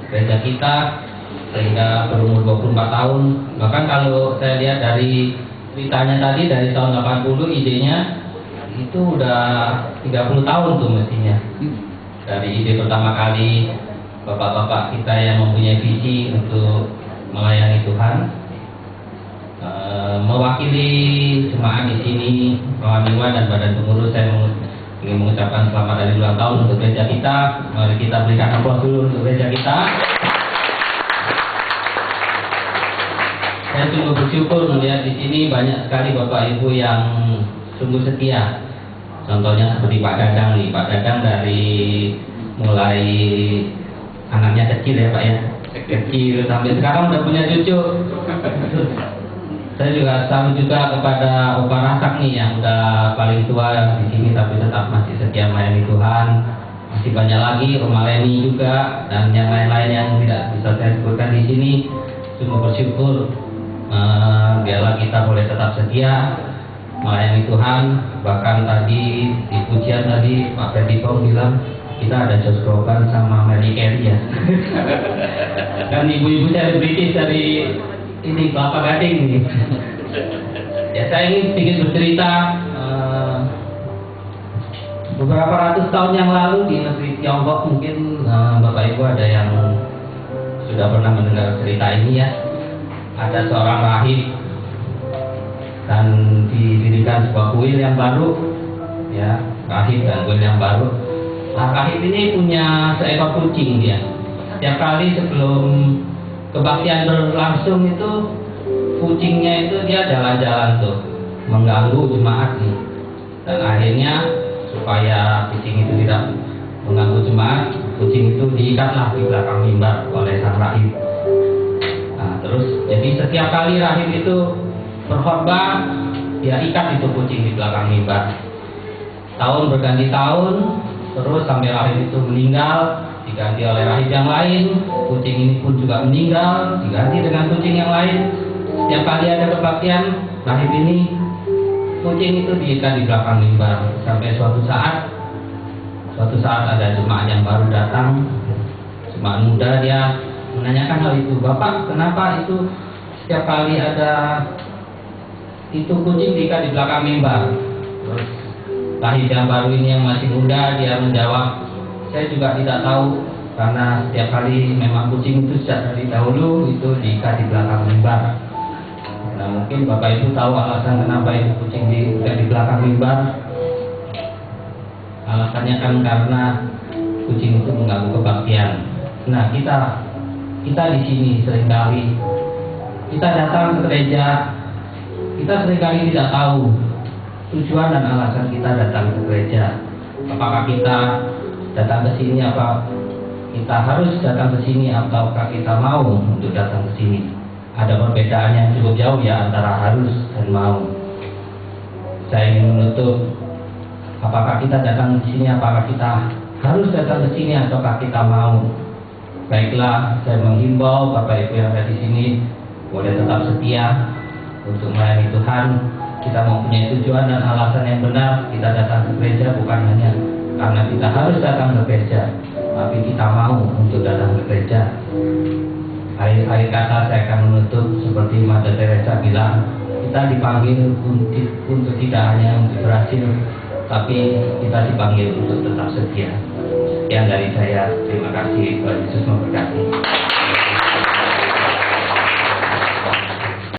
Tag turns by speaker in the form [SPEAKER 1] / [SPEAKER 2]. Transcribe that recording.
[SPEAKER 1] gereja kita sehingga berumur 24 tahun. Bahkan kalau saya lihat dari ceritanya tadi dari tahun 80 idenya itu udah 30 tahun tuh mestinya. Dari ide pertama kali bapak-bapak kita yang mempunyai visi untuk melayani Tuhan, mewakili jemaat di sini, Rohaniwan dan Badan Pengurus, saya ingin mengucapkan selamat dari ulang tahun untuk gereja kita. Mari kita berikan aplaus dulu untuk gereja kita. Saya sungguh bersyukur melihat di sini banyak sekali Bapak Ibu yang sungguh setia. Contohnya seperti Pak Dadang nih, Pak Dadang dari mulai anaknya kecil ya Pak ya, kecil sampai sekarang udah punya cucu. Saya juga salut juga kepada Opa Rasak nih yang udah paling tua di sini tapi tetap masih setia melayani Tuhan. Masih banyak lagi Oma Leni juga dan yang lain-lain yang tidak bisa saya sebutkan di sini. Sungguh bersyukur biarlah kita boleh tetap setia melayani Tuhan. Bahkan tadi di pujian tadi Pak Ferdi Pong bilang kita ada Josh Groban sama Mary Carey ya. Dan ibu-ibu selebritis dari ini Kelapa Gading nih. Ya saya ingin sedikit bercerita. Beberapa ratus tahun yang lalu di negeri Tiongkok mungkin Bapak Ibu ada yang sudah pernah mendengar cerita ini ya. Ada seorang rahib dan didirikan sebuah kuil yang baru ya, rahib dan kuil yang baru. Nah, rahib ini punya seekor kucing dia. Setiap kali sebelum kebaktian berlangsung itu kucingnya itu dia jalan-jalan tuh mengganggu jemaat nih. Dan akhirnya supaya kucing itu tidak mengganggu jemaat, kucing itu diikatlah di belakang mimbar oleh sang rahib. Nah, terus jadi setiap kali rahib itu berkhotbah dia ikat itu kucing di belakang mimbar. Tahun berganti tahun terus sampai rahib itu meninggal, diganti oleh rahib yang lain. Kucing ini pun juga meninggal, diganti dengan kucing yang lain. Setiap kali ada kebaktian, rahib ini kucing itu diikat di belakang mimbar. Sampai suatu saat ada jemaat yang baru datang, jemaat muda, dia menanyakan hal itu. Bapak, kenapa itu setiap kali ada itu kucing diikat di belakang mimbar? Terus rahib yang baru ini yang masih muda dia menjawab, saya juga tidak tahu karena setiap kali memang kucing itu sejak dari dahulu itu diikat di belakang mimbar. Nah mungkin Bapak Ibu tahu alasan kenapa itu kucing diikat di belakang mimbar. Alasannya kan karena kucing itu mengganggu kebaktian. Nah kita di sini seringkali kita datang ke gereja, kita seringkali tidak tahu tujuan dan alasan kita datang ke gereja. Apakah kita datang ke sini, apa kita harus datang ke sini, ataukah kita mau untuk datang ke sini? Ada perbedaan yang cukup jauh ya antara harus dan mau. Saya ingin menutup, apakah kita datang ke sini, apakah kita harus datang ke sini, ataukah kita mau? Baiklah, saya menghimbau Bapak Ibu yang ada di sini boleh tetap setia untuk melayani Tuhan. Kita mempunyai tujuan dan alasan yang benar. Kita datang ke gereja bukan hanya karena kita harus datang ke gereja, tapi kita mau untuk datang ke gereja. Akhir kata saya akan menutup seperti Mother Teresa bilang, kita dipanggil untuk tidak hanya untuk berhasil, tapi kita dipanggil untuk tetap setia. Sekian dari saya. Terima kasih. Tuhan Yesus memberkati.